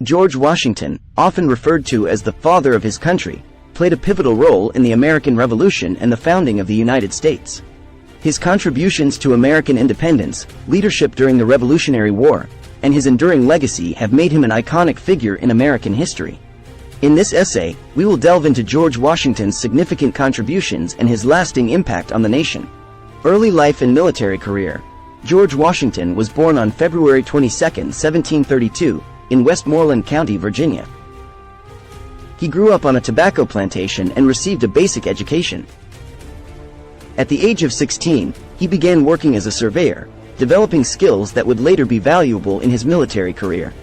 George Washington, often referred to as the father of his country, played a pivotal role in the American Revolution and the founding of the United States. His contributions to American independence, leadership during the Revolutionary War, and his enduring legacy have made him an iconic figure in American history. In this essay, we will delve into George Washington's significant contributions and his lasting impact on the nation. Early life and military career. George Washington was born on February 22, 1732, in Westmoreland County, Virginia. He grew up on a tobacco plantation and received a basic education. At the age of 16, he began working as a surveyor, developing skills that would later be valuable in his military career.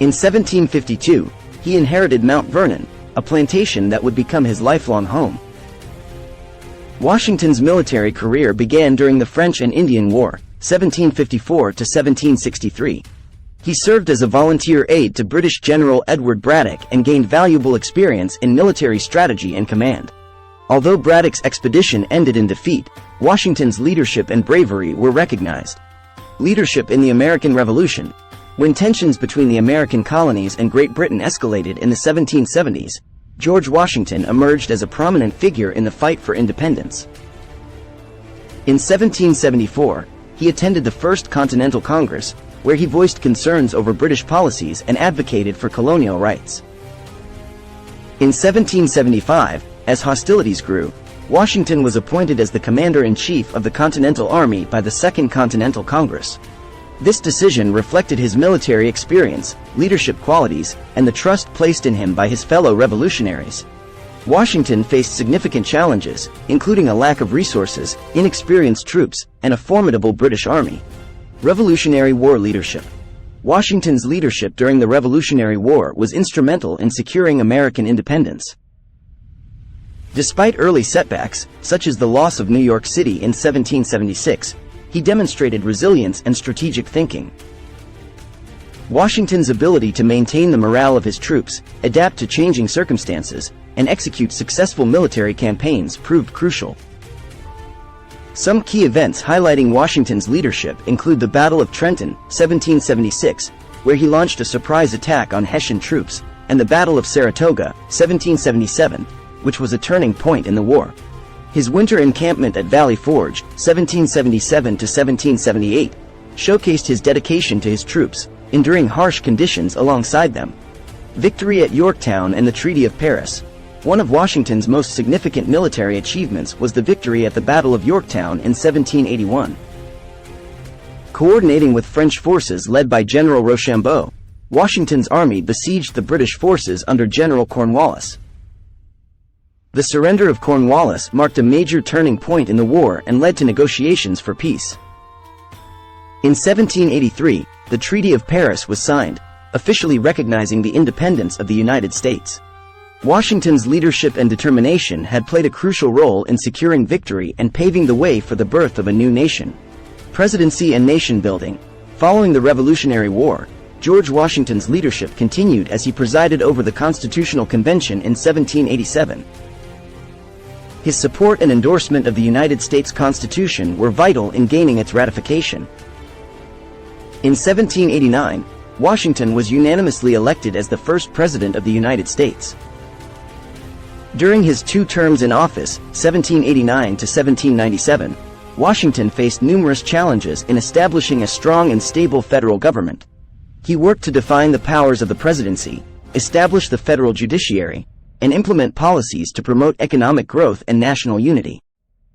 In 1752, he inherited Mount Vernon, a plantation that would become his lifelong home. Washington's military career began during the French and Indian War, 1754 to 1763. He served as a volunteer aide to British General Edward Braddock and gained valuable experience in military strategy and command. Although Braddock's expedition ended in defeat, Washington's leadership and bravery were recognized. Leadership in the American Revolution. When tensions between the American colonies and Great Britain escalated in the 1770s, George Washington emerged as a prominent figure in the fight for independence. In 1774, he attended the First Continental Congress, where he voiced concerns over British policies and advocated for colonial rights. In 1775, as hostilities grew, Washington was appointed as the Commander-in-Chief of the Continental Army by the Second Continental Congress. This decision reflected his military experience, leadership qualities, and the trust placed in him by his fellow revolutionaries. Washington faced significant challenges, including a lack of resources, inexperienced troops, and a formidable British army. Revolutionary War leadership. Washington's leadership during the Revolutionary War was instrumental in securing American independence. Despite early setbacks, such as the loss of New York City in 1776, he demonstrated resilience and strategic thinking. Washington's ability to maintain the morale of his troops, adapt to changing circumstances, and execute successful military campaigns proved crucial. Some key events highlighting Washington's leadership include the Battle of Trenton, 1776, where he launched a surprise attack on Hessian troops, and the Battle of Saratoga, 1777, which was a turning point in the war. His winter encampment at Valley Forge, 1777 to 1778, showcased his dedication to his troops, enduring harsh conditions alongside them. Victory at Yorktown and the Treaty of Paris. One of Washington's most significant military achievements was the victory at the Battle of Yorktown in 1781. Coordinating with French forces led by General Rochambeau, Washington's army besieged the British forces under General Cornwallis. The surrender of Cornwallis marked a major turning point in the war and led to negotiations for peace. In 1783, the Treaty of Paris was signed, officially recognizing the independence of the United States. Washington's leadership and determination had played a crucial role in securing victory and paving the way for the birth of a new nation. Presidency and nation building. Following the Revolutionary War, George Washington's leadership continued as he presided over the Constitutional Convention in 1787. His support and endorsement of the United States Constitution were vital in gaining its ratification. In 1789, Washington was unanimously elected as the first President of the United States. During his 2 terms in office, 1789 to 1797, Washington faced numerous challenges in establishing a strong and stable federal government. He worked to define the powers of the presidency, establish the federal judiciary, and implement policies to promote economic growth and national unity.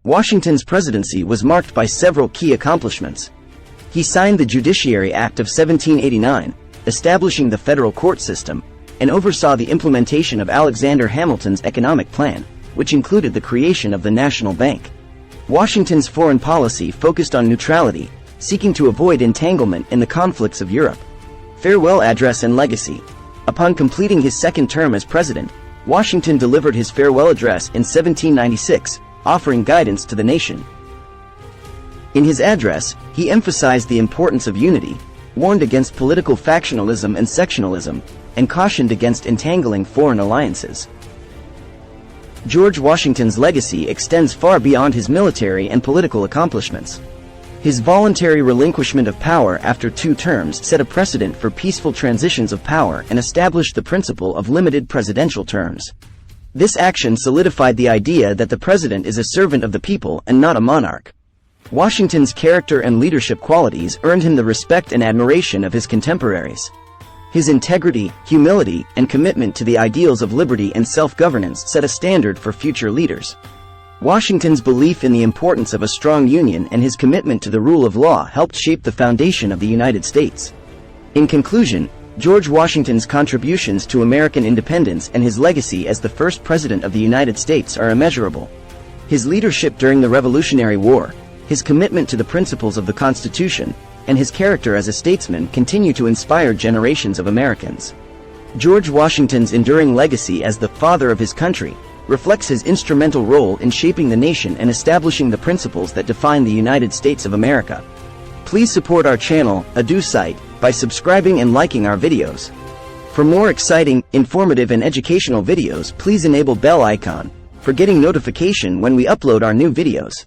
Washington's presidency was marked by several key accomplishments. He signed the Judiciary Act of 1789, establishing the federal court system, and oversaw the implementation of Alexander Hamilton's economic plan, which included the creation of the National Bank. Washington's foreign policy focused on neutrality, seeking to avoid entanglement in the conflicts of Europe. Farewell address and legacy. Upon completing his second term as president, Washington delivered his farewell address in 1796, offering guidance to the nation. In his address, he emphasized the importance of unity, warned against political factionalism and sectionalism, and cautioned against entangling foreign alliances. George Washington's legacy extends far beyond his military and political accomplishments. His voluntary relinquishment of power after 2 terms set a precedent for peaceful transitions of power and established the principle of limited presidential terms. This action solidified the idea that the president is a servant of the people and not a monarch. Washington's character and leadership qualities earned him the respect and admiration of his contemporaries. His integrity, humility, and commitment to the ideals of liberty and self-governance set a standard for future leaders. Washington's belief in the importance of a strong union and his commitment to the rule of law helped shape the foundation of the United States. In conclusion, George Washington's contributions to American independence and his legacy as the first president of the United States are immeasurable. His leadership during the Revolutionary War, his commitment to the principles of the Constitution, and his character as a statesman continue to inspire generations of Americans. George Washington's enduring legacy as the father of his country reflects his instrumental role in shaping the nation and establishing the principles that define the United States of America. Please support our channel, Vsauce, by subscribing and liking our videos. For more exciting, informative and educational videos, please enable bell icon for getting notification when we upload our new videos.